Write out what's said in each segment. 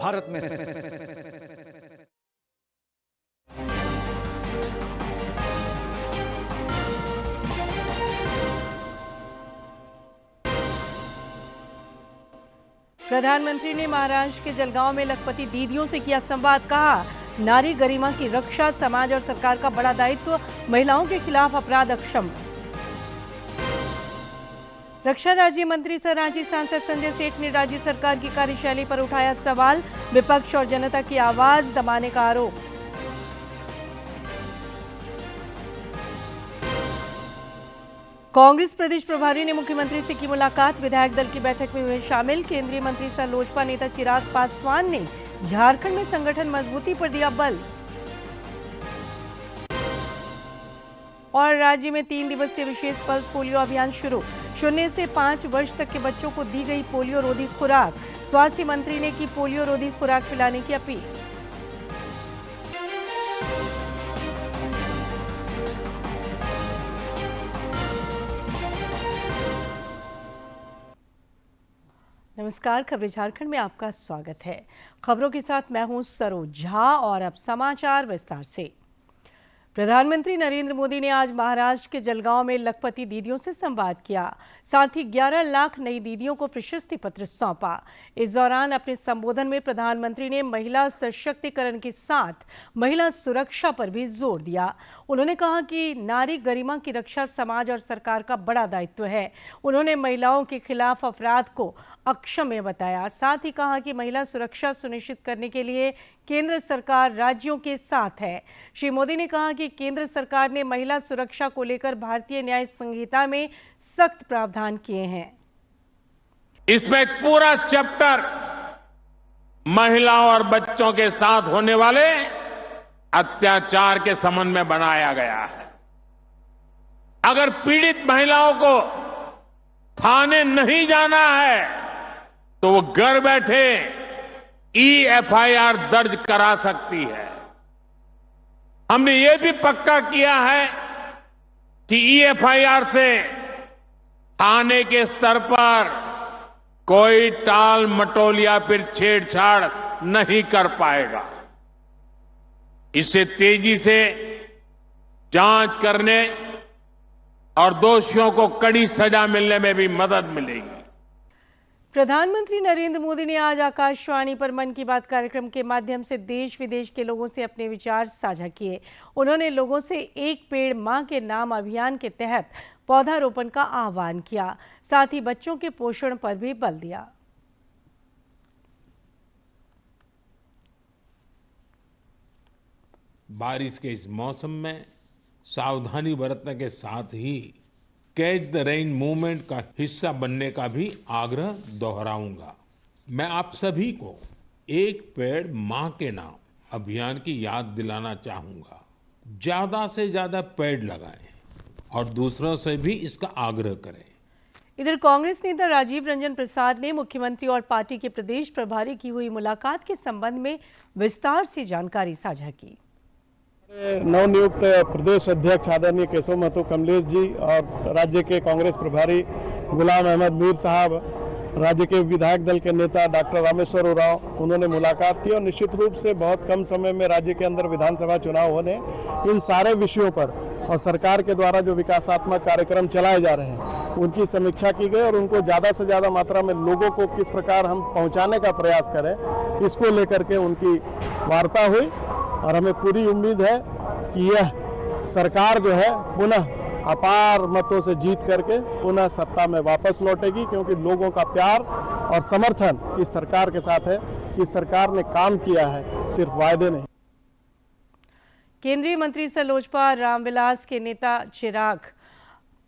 भारत में प्रधानमंत्री ने महाराष्ट्र के जलगांव में लखपति दीदियों से किया संवाद। कहा, नारी गरिमा की रक्षा समाज और सरकार का बड़ा दायित्व, महिलाओं के खिलाफ अपराध अक्षम। रक्षा राज्य मंत्री सह रांची सांसद संजय सेठ ने राज्य सरकार की कार्यशैली पर उठाया सवाल। विपक्ष और जनता की आवाज दबाने का आरोप। कांग्रेस प्रदेश प्रभारी ने मुख्यमंत्री से की मुलाकात। विधायक दल की बैठक में हुए शामिल। केंद्रीय मंत्री सह लोजपा नेता चिराग पासवान ने झारखंड में संगठन मजबूती पर दिया बल। और राज्य में 3 दिवसीय विशेष पल्स पोलियो अभियान शुरू। 0 से 5 वर्ष तक के बच्चों को दी गई पोलियो रोधी खुराक। स्वास्थ्य मंत्री ने की पोलियो रोधी खुराक पिलाने की अपील। नमस्कार, खबरें झारखंड में आपका स्वागत है। खबरों के साथ मैं हूं सरोज झा और अब समाचार विस्तार से। प्रधानमंत्री नरेंद्र मोदी ने आज महाराष्ट्र के जलगांव में लखपति दीदियों से संवाद किया। साथ ही 11 लाख नई दीदियों को प्रशस्ति पत्र सौंपा। इस दौरान अपने संबोधन में प्रधानमंत्री ने महिला सशक्तिकरण के साथ महिला सुरक्षा पर भी जोर दिया। उन्होंने कहा कि नारी गरिमा की रक्षा समाज और सरकार का बड़ा दायित्व है। उन्होंने महिलाओं के खिलाफ अपराध को अक्षम्य बताया। साथ ही कहा कि महिला सुरक्षा सुनिश्चित करने के लिए केंद्र सरकार राज्यों के साथ है। श्री मोदी ने कहा कि केंद्र सरकार ने महिला सुरक्षा को लेकर भारतीय न्याय संहिता में सख्त प्रावधान किए हैं। इसमें एक पूरा चैप्टर महिलाओं और बच्चों के साथ होने वाले अत्याचार के संबंध में बनाया गया है। अगर पीड़ित महिलाओं को थाने नहीं जाना है तो वो घर बैठे EFIR दर्ज करा सकती है। हमने ये भी पक्का किया है कि EFIR से थाने के स्तर पर कोई टाल मटोल या फिर छेड़छाड़ नहीं कर पाएगा। इससे तेजी से जांच करने और दोषियों को कड़ी सजा मिलने में भी मदद मिलेगी। प्रधानमंत्री नरेंद्र मोदी ने आज आकाशवाणी पर मन की बात कार्यक्रम के माध्यम से देश विदेश के लोगों से अपने विचार साझा किए। उन्होंने लोगों से एक पेड़ मां के नाम अभियान के तहत पौधारोपण का आह्वान किया। साथ ही बच्चों के पोषण पर भी बल दिया। बारिश के इस मौसम में सावधानी बरतने के साथ ही कैच द रेन मूवमेंट का हिस्सा बनने का भी आग्रह दोहराऊंगा। मैं आप सभी को एक पेड़ मां के नाम अभियान की याद दिलाना चाहूंगा। ज्यादा से ज्यादा पेड़ लगाएं और दूसरों से भी इसका आग्रह करें। इधर कांग्रेस नेता राजीव रंजन प्रसाद ने मुख्यमंत्री और पार्टी के प्रदेश प्रभारी की हुई मुलाकात के संबंध में विस्तार से जानकारी साझा की। नवनियुक्त प्रदेश अध्यक्ष आदरणीय केशव महतो कमलेश जी और राज्य के कांग्रेस प्रभारी गुलाम अहमद मीर साहब, राज्य के विधायक दल के नेता डॉक्टर रामेश्वर उरांव, उन्होंने मुलाकात की और निश्चित रूप से बहुत कम समय में राज्य के अंदर विधानसभा चुनाव होने, इन सारे विषयों पर और सरकार के द्वारा जो विकासात्मक कार्यक्रम चलाए जा रहे हैं उनकी समीक्षा की गई और उनको ज़्यादा से ज़्यादा मात्रा में लोगों को किस प्रकार हम पहुँचाने का प्रयास करें, इसको लेकर के उनकी वार्ता हुई। और हमें पूरी उम्मीद है कि यह सरकार जो है पुनः अपार मतों से जीत करके पुनः सत्ता में वापस लौटेगी, क्योंकि लोगों का प्यार और समर्थन इस सरकार के साथ है कि सरकार ने काम किया है, सिर्फ वायदे नहीं। केंद्रीय मंत्री सह लोजपा रामविलास के नेता चिराग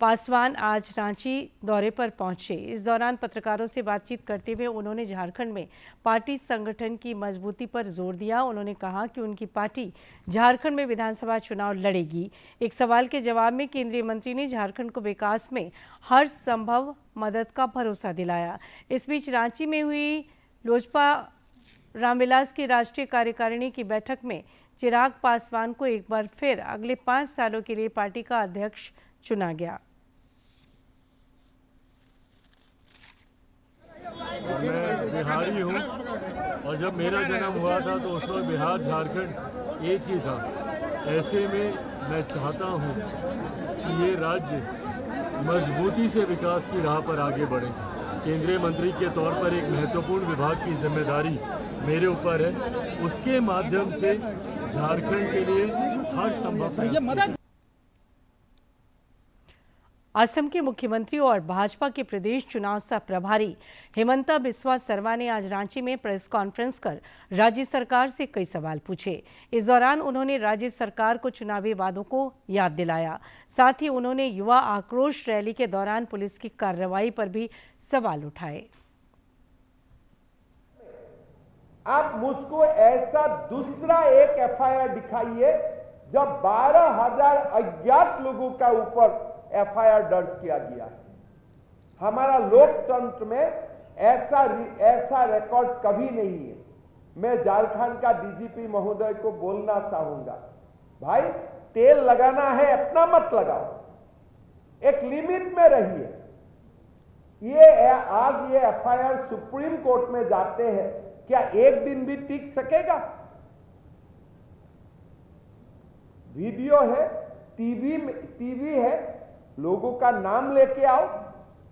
पासवान आज रांची दौरे पर पहुंचे। इस दौरान पत्रकारों से बातचीत करते हुए उन्होंने झारखंड में पार्टी संगठन की मजबूती पर जोर दिया। उन्होंने कहा कि उनकी पार्टी झारखंड में विधानसभा चुनाव लड़ेगी। एक सवाल के जवाब में केंद्रीय मंत्री ने झारखंड को विकास में हर संभव मदद का भरोसा दिलाया। इस बीच रांची में हुई लोजपा रामविलास की राष्ट्रीय कार्यकारिणी की बैठक में चिराग पासवान को एक बार फिर अगले 5 सालों के लिए पार्टी का अध्यक्ष चुना गया। मैं बिहारी हूँ और जब मेरा जन्म हुआ था तो उस वक्त बिहार झारखंड एक ही था। ऐसे में मैं चाहता हूँ कि ये राज्य मजबूती से विकास की राह पर आगे बढ़े। केंद्रीय मंत्री के तौर पर एक महत्वपूर्ण विभाग की जिम्मेदारी मेरे ऊपर है। उसके माध्यम से झारखंड के लिए हर संभव प्रयास। असम के मुख्यमंत्री और भाजपा के प्रदेश चुनाव सह प्रभारी हिमंता बिस्वा शर्मा ने आज रांची में प्रेस कॉन्फ्रेंस कर राज्य सरकार से कई सवाल पूछे। इस दौरान उन्होंने राज्य सरकार को चुनावी वादों को याद दिलाया। साथ ही उन्होंने युवा आक्रोश रैली के दौरान पुलिस की कार्रवाई पर भी सवाल उठाए। आप मुझको ऐसा दूसरा एक एफआईआर दिखाइए जब 12,000 अज्ञात लोगों का ऊपर एफआईआर दर्ज किया गया है। हमारा लोकतंत्र में ऐसा रिकॉर्ड कभी नहीं है। मैं झारखंड का डीजीपी महोदय को बोलना चाहूंगा, भाई तेल लगाना है अपना मत लगाओ, एक लिमिट में रहिए। आज ये एफआईआर सुप्रीम कोर्ट में जाते हैं, क्या एक दिन भी टिक सकेगा? वीडियो है, टीवी है, लोगों का नाम लेके आओ,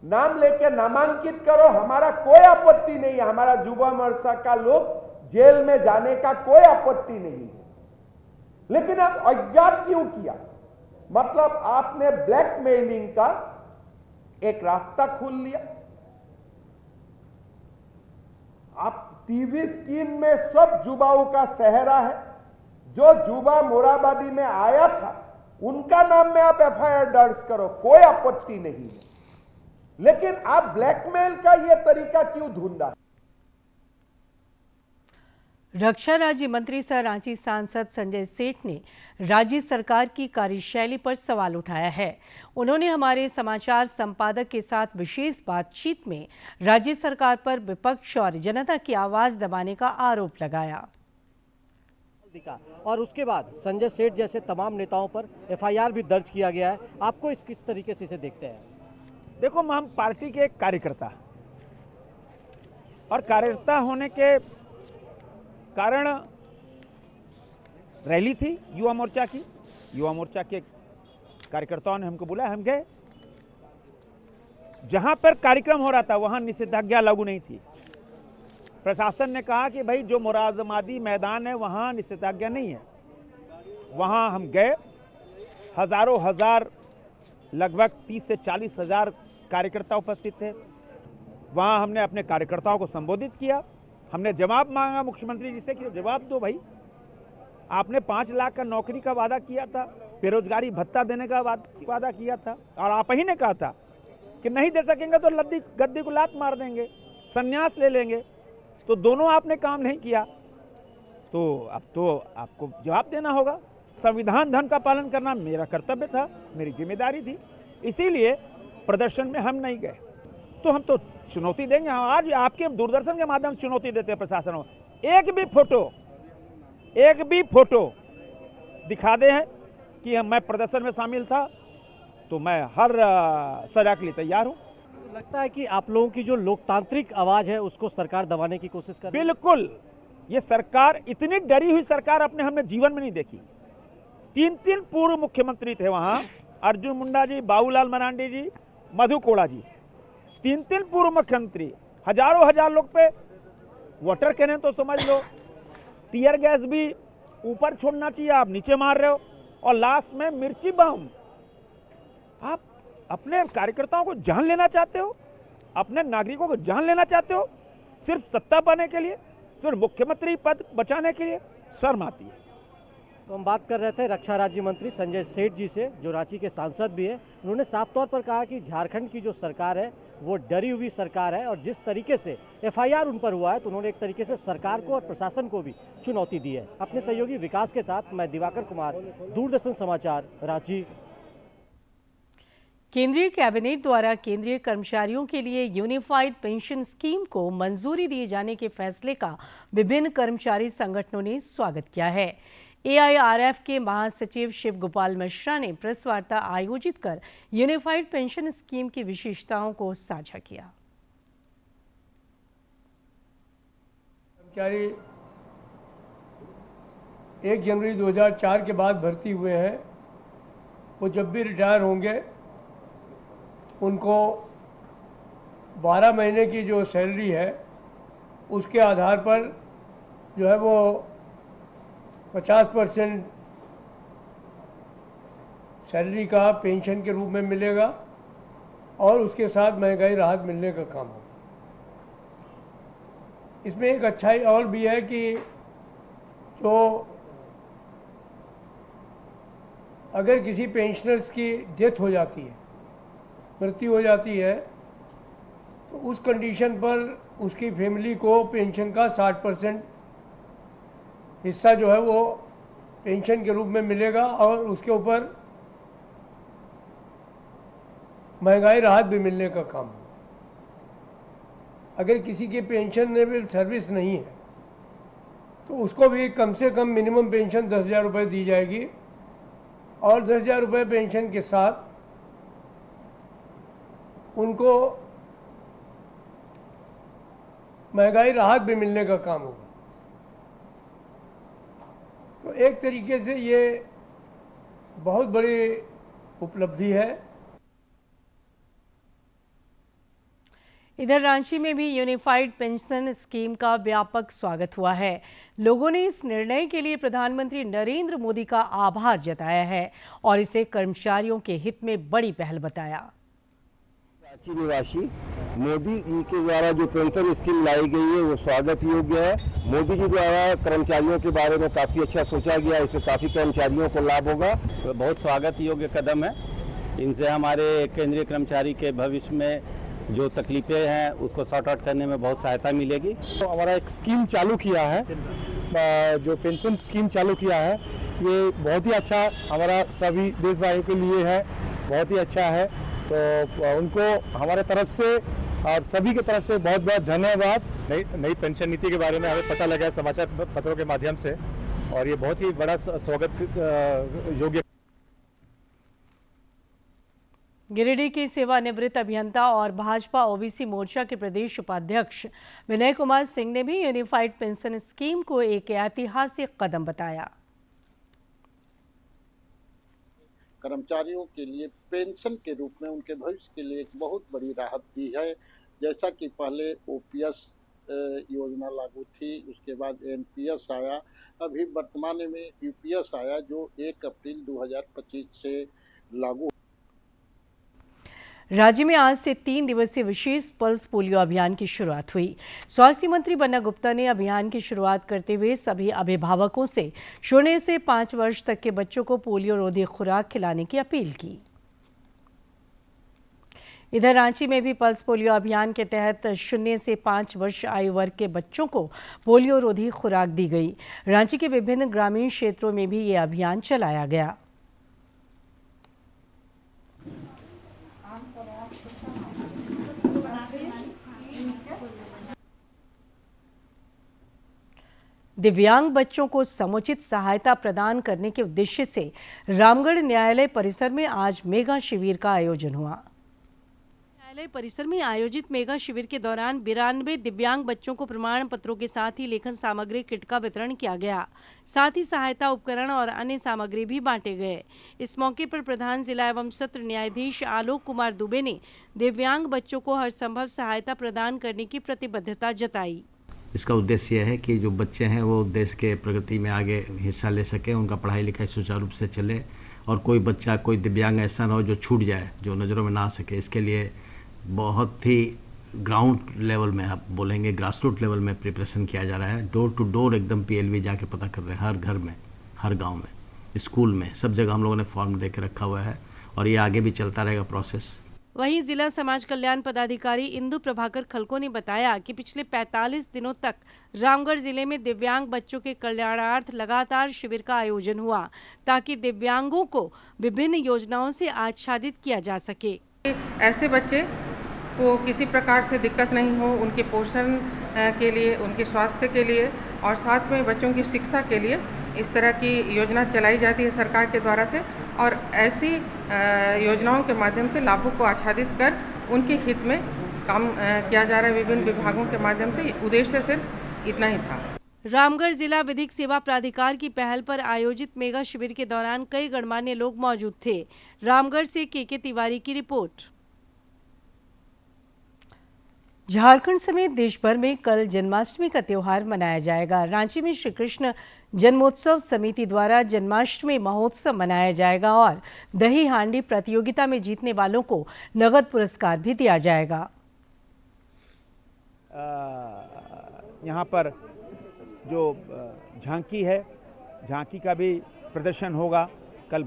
नाम लेके नामांकित करो, हमारा कोई आपत्ति नहीं है। हमारा युवा मोर्चा का लोग जेल में जाने का कोई आपत्ति नहीं है। लेकिन आप अज्ञात क्यों किया? मतलब आपने ब्लैकमेलिंग का एक रास्ता खोल लिया। आप टीवी स्क्रीन में सब युवाओं का सेहरा है। जो युवा मोराबादी में आया था उनका नाम में आप एफआईआर दर्ज करो, कोई आपत्ति नहीं है। लेकिन आप ब्लैकमेल का यह तरीका क्यों ढूंढा? रक्षा राज्य मंत्री सह रांची सांसद संजय सेठ ने राज्य सरकार की कार्यशैली पर सवाल उठाया है। उन्होंने हमारे समाचार संपादक के साथ विशेष बातचीत में राज्य सरकार पर विपक्ष और जनता की आवाज दबाने का आरोप लगाया और उसके बाद संजय सेठ जैसे तमाम नेताओं पर एफआईआर भी दर्ज किया गया है। आपको किस तरीके से इसे देखते हैं? देखो, हम पार्टी के एक कार्यकर्ता और कार्यकर्ता होने के कारण रैली थी युवा मोर्चा की। युवा मोर्चा के कार्यकर्ताओं ने हमको बुलाया, हम गए। जहां पर कार्यक्रम हो रहा था वहां निषेधाज्ञा लागू नहीं थी। प्रशासन ने कहा कि भाई जो मुरादाबादी मैदान है वहाँ निषेधाज्ञा नहीं है। वहाँ हम गए, हजारों हजार लगभग 30 से 40 हजार कार्यकर्ता उपस्थित थे। वहाँ हमने अपने कार्यकर्ताओं को संबोधित किया। हमने जवाब मांगा मुख्यमंत्री जी से कि जवाब दो भाई, आपने 5 लाख का नौकरी का वादा किया था, बेरोजगारी भत्ता देने का वादा किया था, और आप ही ने कहा था कि नहीं दे सकेंगे तो गद्दी को लात मार देंगे, संन्यास ले लेंगे। तो दोनों आपने काम नहीं किया, तो अब तो आपको जवाब देना होगा। संविधान धर्म का पालन करना मेरा कर्तव्य था, मेरी जिम्मेदारी थी। इसीलिए प्रदर्शन में हम नहीं गए। तो हम तो चुनौती देंगे। आज आपके दूरदर्शन के माध्यम से चुनौती देते हैं प्रशासन को। एक भी फोटो दिखा दे हैं कि मैं प्रदर्शन में शामिल था तो मैं हर सजा के लिए तैयार हूँ। लगता है कि आप लोगों की जो लोकतांत्रिक आवाज है उसको सरकार दबाने की कोशिश कर रही है। बिल्कुल, ये सरकार, इतनी डरी हुई सरकार हमने जीवन में नहीं देखी। 3 पूर्व मुख्यमंत्री थे वहां, अर्जुन मुंडा जी, बाबूलाल मरांडी जी, मधु कोड़ा जी। 3 पूर्व मुख्यमंत्री, हजारों हजार लोग पे वाटर कैनन तो समझ लो, टीयर गैस भी ऊपर छोड़ना चाहिए, आप नीचे मार रहे हो, और लास्ट में मिर्ची बम। आप अपने कार्यकर्ताओं को जान लेना चाहते हो, अपने नागरिकों को जान लेना चाहते हो, सिर्फ सत्ता पाने के लिए, सिर्फ मुख्यमंत्री पद बचाने के लिए। शर्म आती है। तो हम बात कर रहे थे रक्षा राज्य मंत्री संजय सेठ जी से, जो रांची के सांसद भी है। उन्होंने साफ तौर पर कहा कि झारखंड की जो सरकार है वो डरी हुई सरकार है, और जिस तरीके से एफआईआर उन पर हुआ है तो उन्होंने एक तरीके से सरकार को और प्रशासन को भी चुनौती दी है। अपने सहयोगी विकास के साथ मैं दिवाकर कुमार, दूरदर्शन समाचार, रांची। केंद्रीय कैबिनेट द्वारा केंद्रीय कर्मचारियों के लिए यूनिफाइड पेंशन स्कीम को मंजूरी दिए जाने के फैसले का विभिन्न कर्मचारी संगठनों ने स्वागत किया है। एआईआरएफ के महासचिव शिव गोपाल मिश्रा ने प्रेस वार्ता आयोजित कर यूनिफाइड पेंशन स्कीम की विशेषताओं को साझा किया। कर्मचारी 1 जनवरी 2004 के बाद भर्ती हुए हैं, वो जब भी रिटायर होंगे उनको 12 महीने की जो सैलरी है उसके आधार पर जो है वो 50% सैलरी का पेंशन के रूप में मिलेगा और उसके साथ महंगाई राहत मिलने का काम होगा। इसमें एक अच्छाई और भी है कि जो अगर किसी पेंशनर्स की डेथ हो जाती है, मृत्यु हो जाती है, तो उस कंडीशन पर उसकी फैमिली को पेंशन का 60% हिस्सा जो है वो पेंशन के रूप में मिलेगा और उसके ऊपर महंगाई राहत भी मिलने का काम है। अगर किसी की पेंशनेबल सर्विस नहीं है तो उसको भी कम से कम मिनिमम पेंशन 10,000 रुपये दी जाएगी और 10,000 रुपये पेंशन के साथ उनको महंगाई राहत भी मिलने का काम होगा। तो एक तरीके से ये बहुत बड़ी उपलब्धि है। इधर रांची में भी यूनिफाइड पेंशन स्कीम का व्यापक स्वागत हुआ है। लोगों ने इस निर्णय के लिए प्रधानमंत्री नरेंद्र मोदी का आभार जताया है और इसे कर्मचारियों के हित में बड़ी पहल बताया। रांची निवासी मोदी जी के द्वारा जो पेंशन स्कीम लाई गई है वो स्वागत योग्य है। मोदी जी द्वारा कर्मचारियों के बारे में काफ़ी अच्छा सोचा गया, इससे काफ़ी कर्मचारियों को लाभ होगा। तो बहुत स्वागत योग्य कदम है। इनसे हमारे केंद्रीय कर्मचारी के भविष्य में जो तकलीफें हैं उसको सॉर्ट आउट करने में बहुत सहायता मिलेगी। तो हमारा एक स्कीम चालू किया है, जो पेंशन स्कीम चालू किया है, ये बहुत ही अच्छा हमारा सभी देशवासियों के लिए है, बहुत ही अच्छा है। तो उनको हमारे तरफ से और सभी की तरफ से बहुत बहुत धन्यवाद। नई पेंशन नीति के बारे में हमें पता लगा है समाचार पत्रों के माध्यम से और ये बहुत ही बड़ा स्वागत योग्य। गिरिडीह के सेवानिवृत्त अभियंता और भाजपा ओबीसी मोर्चा के प्रदेश उपाध्यक्ष विनय कुमार सिंह ने भी यूनिफाइड पेंशन स्कीम को एक ऐतिहासिक कदम बताया। कर्मचारियों के लिए पेंशन के रूप में उनके भविष्य के लिए एक बहुत बड़ी राहत दी है। जैसा कि पहले ओपीएस योजना लागू थी, उसके बाद एनपीएस आया, अभी वर्तमान में यूपीएस आया जो 1 अप्रैल 2025 से लागू। राज्य में आज से 3 दिवसीय विशेष पल्स पोलियो अभियान की शुरुआत हुई। स्वास्थ्य मंत्री बन्ना गुप्ता ने अभियान की शुरुआत करते हुए सभी अभिभावकों से 0 से 5 वर्ष तक के बच्चों को पोलियो रोधी खुराक खिलाने की अपील की। इधर रांची में भी पल्स पोलियो अभियान के तहत 0 से 5 वर्ष आयु वर्ग के बच्चों को पोलियो रोधी खुराक दी गई। रांची के विभिन्न ग्रामीण क्षेत्रों में भी ये अभियान चलाया गया। दिव्यांग बच्चों को समुचित सहायता प्रदान करने के उद्देश्य से रामगढ़ न्यायालय परिसर में आज मेगा शिविर का आयोजन हुआ। न्यायालय परिसर में आयोजित मेगा शिविर के दौरान 92 दिव्यांग बच्चों को प्रमाण पत्रों के साथ ही लेखन सामग्री किट का वितरण किया गया। साथ ही सहायता उपकरण और अन्य सामग्री भी बांटे गए। इस मौके पर प्रधान जिला एवं सत्र न्यायाधीश आलोक कुमार दुबे ने दिव्यांग बच्चों को हर संभव सहायता प्रदान करने की प्रतिबद्धता जताई। इसका उद्देश्य यह है कि जो बच्चे हैं वो देश के प्रगति में आगे हिस्सा ले सकें, उनका पढ़ाई लिखाई सुचारू रूप से चले और कोई बच्चा, कोई दिव्यांग ऐसा ना हो जो छूट जाए, जो नज़रों में ना आ सके। इसके लिए बहुत ही ग्राउंड लेवल में, आप बोलेंगे ग्रास रूट लेवल में प्रिपरेशन किया जा रहा है। डोर टू डोर एकदम पीएलवी जाके पता कर रहे हैं, हर घर में, हर गाँव में, स्कूल में, सब जगह हम लोगों ने फॉर्म दे के रखा हुआ है और ये आगे भी चलता रहेगा प्रोसेस। वहीं जिला समाज कल्याण पदाधिकारी इंदु प्रभाकर खलको ने बताया कि पिछले 45 दिनों तक रामगढ़ जिले में दिव्यांग बच्चों के कल्याणार्थ लगातार शिविर का आयोजन हुआ ताकि दिव्यांगों को विभिन्न योजनाओं से आच्छादित किया जा सके। ऐसे बच्चे को किसी प्रकार से दिक्कत नहीं हो, उनके पोषण के लिए, उनके स्वास्थ्य के लिए और साथ में बच्चों की शिक्षा के लिए इस तरह की योजना चलाई जाती है सरकार के द्वारा से और ऐसी योजनाओं के माध्यम से लाभुक को आच्छादित कर उनके हित में काम किया जा रहा है। विभिन्न विभागों के माध्यम से उद्देश्य सिर्फ इतना ही था। रामगढ़ जिला विधिक सेवा प्राधिकार की पहल पर आयोजित मेगा शिविर के दौरान कई गणमान्य लोग मौजूद थे। रामगढ़ से के तिवारी की रिपोर्ट। झारखंड समेत देश भर में कल जन्माष्टमी का त्योहार मनाया जाएगा। रांची में श्री कृष्ण जन्मोत्सव समिति द्वारा जन्माष्टमी महोत्सव मनाया जाएगा और दही हांडी प्रतियोगिता में जीतने वालों को नगद पुरस्कार भी दिया जाएगा। यहाँ पर जो झांकी है, झांकी का भी प्रदर्शन होगा। कल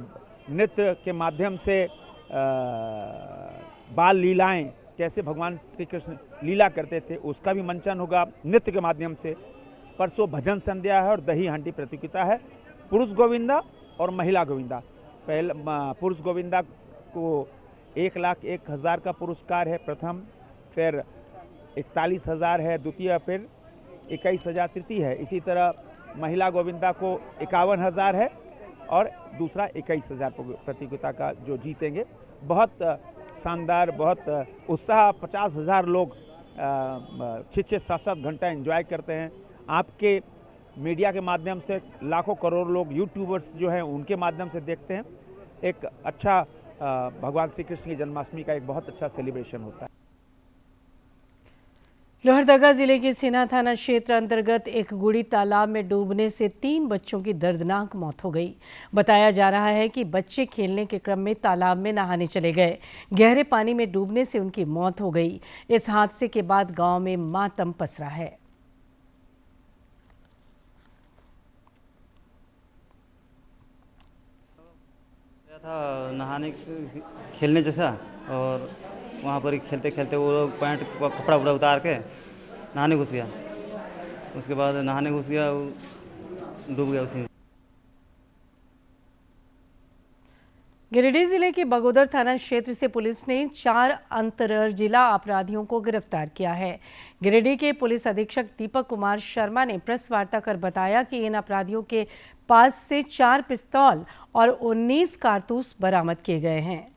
नृत्य के माध्यम से बाल लीलाएं, कैसे भगवान श्री कृष्ण लीला करते थे, उसका भी मंचन होगा नृत्य के माध्यम से। परसों भजन संध्या है और दही हांडी प्रतियोगिता है। पुरुष गोविंदा और महिला गोविंदा। पहले पुरुष गोविंदा को 1,01,000 का पुरस्कार है प्रथम, फिर 41,000 है द्वितीय, फिर 21,000 तृतीय है। इसी तरह महिला गोविंदा को 51,000 है और दूसरा 21,000 प्रतियोगिता का जो जीतेंगे। बहुत शानदार, बहुत उत्साह। 50,000 लोग 6-6, 7-7 घंटा एंजॉय करते हैं। आपके मीडिया के माध्यम से लाखों करोड़ लोग, यूट्यूबर्स जो हैं, उनके माध्यम से देखते हैं। एक अच्छा भगवान श्री कृष्ण की जन्माष्टमी का एक बहुत अच्छा सेलिब्रेशन होता है। लोहरदगा जिले के सेना थाना क्षेत्र अंतर्गत एक गुड़ी तालाब में डूबने से 3 बच्चों की दर्दनाक मौत हो गई। बताया जा रहा है कि बच्चे खेलने के क्रम में तालाब में नहाने चले गए। गहरे पानी में डूबने से उनकी मौत हो गई। इस हादसे के बाद गांव में मातम पसरा है। था नहाने खेलने जैसा, और वहाँ पर खेलते खेलते वो लोग पैंट कपड़ा उपड़ा उतार के नहाने घुस गया। उसके बाद नहाने घुस गया, डूब गया उसी में। गिरिडीह जिले के बगोदर थाना क्षेत्र से पुलिस ने 4 अंतरजिला अपराधियों को गिरफ्तार किया है। गिरिडीह के पुलिस अधीक्षक दीपक कुमार शर्मा ने प्रेस वार्ता कर बताया कि इन अपराधियों के पास से 4 पिस्तौल और 19 कारतूस बरामद किए गए हैं।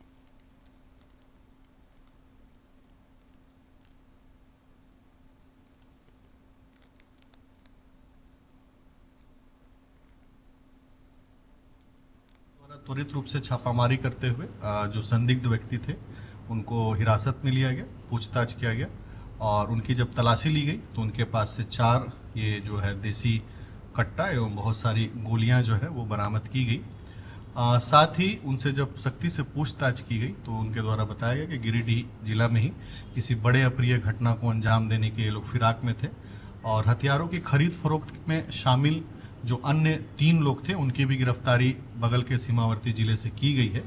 त्वरित रूप से छापामारी करते हुए जो संदिग्ध व्यक्ति थे उनको हिरासत में लिया गया, पूछताछ किया गया और उनकी जब तलाशी ली गई तो उनके पास से 4 ये जो है देसी कट्टा एवं बहुत सारी गोलियां जो है वो बरामद की गई। साथ ही उनसे जब सख्ती से पूछताछ की गई तो उनके द्वारा बताया गया कि गिरिडीह जिला में ही किसी बड़े अप्रिय घटना को अंजाम देने के लोग फिराक में थे और हथियारों की खरीद फरोख्त में शामिल जो अन्य 3 लोग थे उनकी भी गिरफ्तारी बगल के सीमावर्ती जिले से की गई है।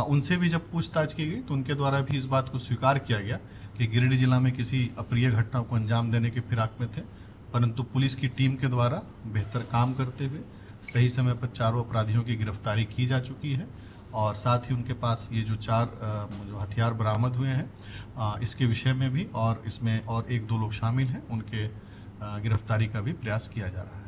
उनसे भी जब पूछताछ की गई तो उनके द्वारा भी इस बात को स्वीकार किया गया कि गिरिडीह जिला में किसी अप्रिय घटना को अंजाम देने के फिराक में थे, परंतु पुलिस की टीम के द्वारा बेहतर काम करते हुए सही समय पर 4 अपराधियों की गिरफ्तारी की जा चुकी है और साथ ही उनके पास ये जो 4 जो हथियार बरामद हुए हैं इसके विषय में भी और इसमें और 1-2 लोग शामिल हैं, उनके गिरफ्तारी का भी प्रयास किया जा रहा है।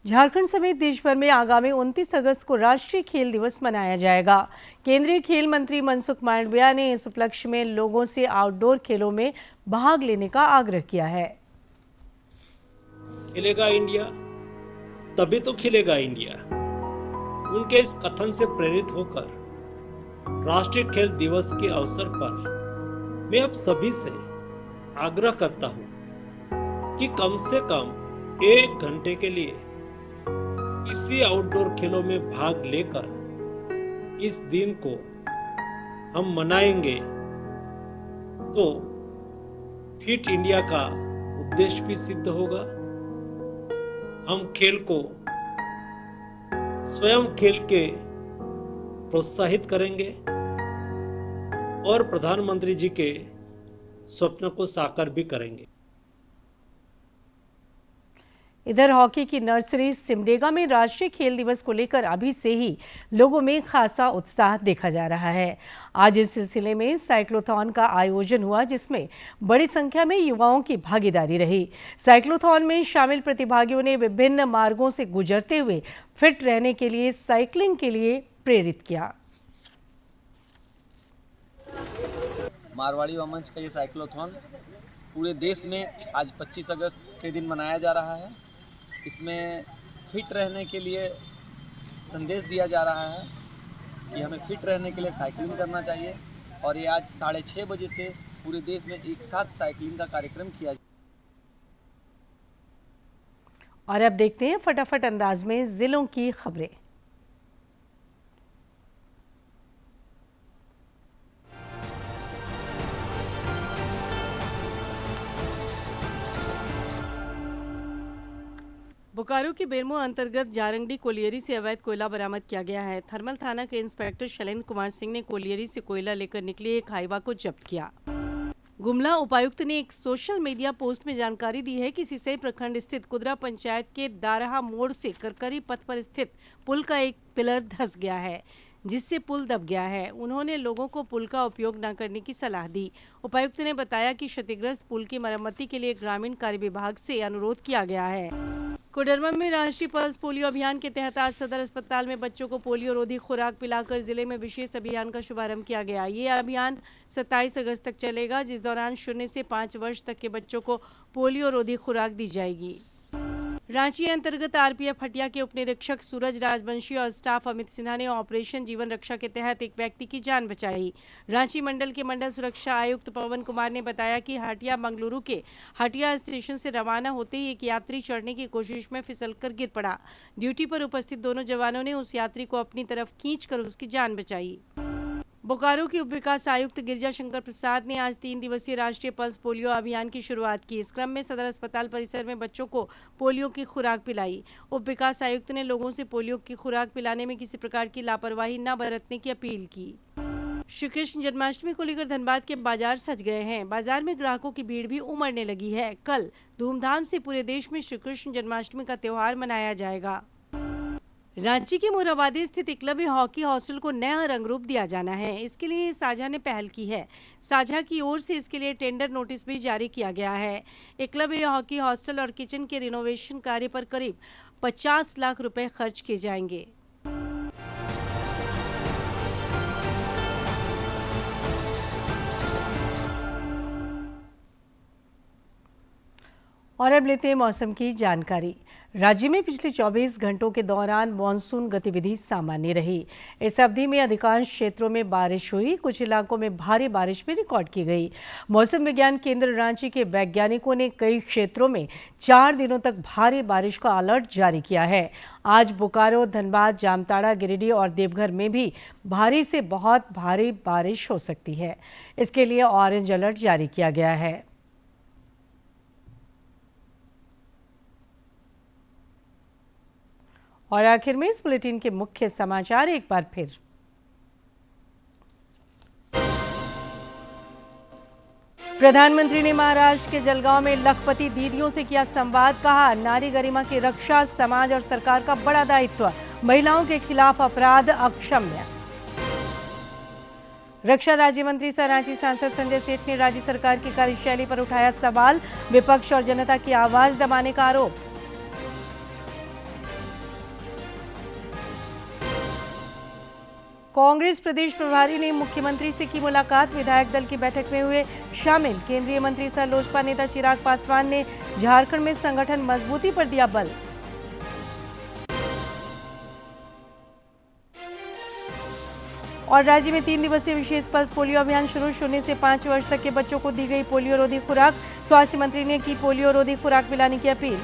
झारखंड समेत देश भर में आगामी 29 अगस्त को राष्ट्रीय खेल दिवस मनाया जाएगा। केंद्रीय खेल मंत्री मनसुख मांडविया ने इस उपलक्ष्य में लोगों से आउटडोर खेलों में भाग लेने का आग्रह किया है। खेलेगा इंडिया तभी तो खिलेगा इंडिया। उनके इस कथन से प्रेरित होकर राष्ट्रीय खेल दिवस के अवसर पर मैं आप सभी से आग्रह करता हूं कि कम से कम 1 घंटे के लिए किसी आउटडोर खेलों में भाग लेकर इस दिन को हम मनाएंगे तो फिट इंडिया का उद्देश्य भी सिद्ध होगा। हम खेल को स्वयं खेल के प्रोत्साहित करेंगे और प्रधानमंत्री जी के स्वप्न को साकार भी करेंगे। इधर हॉकी की नर्सरी सिमडेगा में राष्ट्रीय खेल दिवस को लेकर अभी से ही लोगों में खासा उत्साह देखा जा रहा है। आज इस सिलसिले में साइक्लोथॉन का आयोजन हुआ जिसमें बड़ी संख्या में युवाओं की भागीदारी रही। साइक्लोथॉन में शामिल प्रतिभागियों ने विभिन्न मार्गों से गुजरते हुए फिट रहने के लिए साइकिलिंग के लिए प्रेरित किया। मारवाड़ी वमंच का ये साइक्लोथॉन पूरे देश में आज 25 अगस्त के दिन मनाया जा रहा है। इसमें फिट रहने के लिए संदेश दिया जा रहा है कि हमें फिट रहने के लिए साइकिलिंग करना चाहिए और ये आज 6:30 बजे से पूरे देश में एक साथ साइकिलिंग का कार्यक्रम किया जाए। और अब देखते हैं फटाफट अंदाज में जिलों की खबरें। बोकारो के बेरमो अंतर्गत जारंगडी कोलियरी से अवैध कोयला बरामद किया गया है। थर्मल थाना के इंस्पेक्टर शैलेंद्र कुमार सिंह ने कोलियरी से कोयला लेकर निकले एक हाईवा को जब्त किया। गुमला उपायुक्त ने एक सोशल मीडिया पोस्ट में जानकारी दी है कि सिसई प्रखंड स्थित कुदरा पंचायत के दारहा मोड़ से करकरी पथ पर स्थित पुल का एक पिलर धंस गया है, जिससे पुल दब गया है। उन्होंने लोगों को पुल का उपयोग न करने की सलाह दी। उपायुक्त ने बताया कि क्षतिग्रस्त पुल की मरम्मति के लिए ग्रामीण कार्य विभाग से अनुरोध किया गया है। कोडरमा में राष्ट्रीय पल्स पोलियो अभियान के तहत आज सदर अस्पताल में बच्चों को पोलियो रोधी खुराक पिलाकर जिले में विशेष अभियान का शुभारंभ किया गया। ये अभियान 27 अगस्त तक चलेगा, जिस दौरान 0 से 5 वर्ष तक के बच्चों को पोलियो रोधी खुराक दी जाएगी। रांची अंतर्गत आरपीएफ हटिया के उपनिरीक्षक सूरज राजवंशी और स्टाफ अमित सिन्हा ने ऑपरेशन जीवन रक्षा के तहत एक व्यक्ति की जान बचाई। रांची मंडल के मंडल सुरक्षा आयुक्त पवन कुमार ने बताया कि हटिया मंगलुरु के हटिया स्टेशन से रवाना होते ही एक यात्री चढ़ने की कोशिश में फिसलकर गिर पड़ा। ड्यूटी पर उपस्थित दोनों जवानों ने उस यात्री को अपनी तरफ खींचकर उसकी जान बचाई। बोकारो के उप विकास आयुक्त गिरिजा शंकर प्रसाद ने आज 3 दिवसीय राष्ट्रीय पल्स पोलियो अभियान की शुरुआत की। इस क्रम में सदर अस्पताल परिसर में बच्चों को पोलियो की खुराक पिलाई। उप विकास आयुक्त ने लोगों से पोलियो की खुराक पिलाने में किसी प्रकार की लापरवाही न बरतने की अपील की। श्री कृष्ण जन्माष्टमी को लेकर धनबाद के बाजार सज गए हैं। बाजार में ग्राहकों की भीड़ भी उमड़ने लगी है। कल धूमधाम से पूरे देश में श्री कृष्ण जन्माष्टमी का त्योहार मनाया जाएगा। रांची के मोराबादी स्थित एकलव्य हॉकी हॉस्टल को नया रंग रूप दिया जाना है। इसके लिए साझा ने पहल की है। साझा की ओर से इसके लिए टेंडर नोटिस भी जारी किया गया है। एकलव्य हॉकी हॉस्टल और किचन के रिनोवेशन कार्य पर करीब 50 लाख रुपए खर्च किए जाएंगे। और अब लेते हैं मौसम की जानकारी। राज्य में पिछले 24 घंटों के दौरान मानसून गतिविधि सामान्य रही। इस अवधि में अधिकांश क्षेत्रों में बारिश हुई। कुछ इलाकों में भारी बारिश भी रिकॉर्ड की गई। मौसम विज्ञान केंद्र रांची के वैज्ञानिकों ने कई क्षेत्रों में 4 दिनों तक भारी बारिश का अलर्ट जारी किया है। आज बोकारो, धनबाद, जामताड़ा, गिरिडीह और देवघर में भी भारी से बहुत भारी बारिश हो सकती है। इसके लिए ऑरेंज अलर्ट जारी किया गया है। और आखिर में इस बुलेटिन के मुख्य समाचार एक बार फिर। प्रधानमंत्री ने महाराष्ट्र के जलगांव में लखपति दीदियों से किया संवाद। कहा, नारी गरिमा की रक्षा समाज और सरकार का बड़ा दायित्व। महिलाओं के खिलाफ अपराध अक्षम्य। रक्षा राज्य मंत्री सह रांची सांसद संजय सेठ ने राज्य सरकार की कार्यशैली पर उठाया सवाल। विपक्ष और जनता की आवाज दबाने का आरोप। कांग्रेस प्रदेश प्रभारी ने मुख्यमंत्री से की मुलाकात। विधायक दल की बैठक में हुए शामिल केंद्रीय मंत्री सह लोजपा नेता चिराग पासवान ने झारखंड में संगठन मजबूती पर दिया बल। और राज्य में 3 दिवसीय विशेष पल्स पोलियो अभियान शुरू। 0 से 5 वर्ष तक के बच्चों को दी गई पोलियो रोधी खुराक। स्वास्थ्य मंत्री ने की पोलियो रोधी खुराक पिलाने की अपील।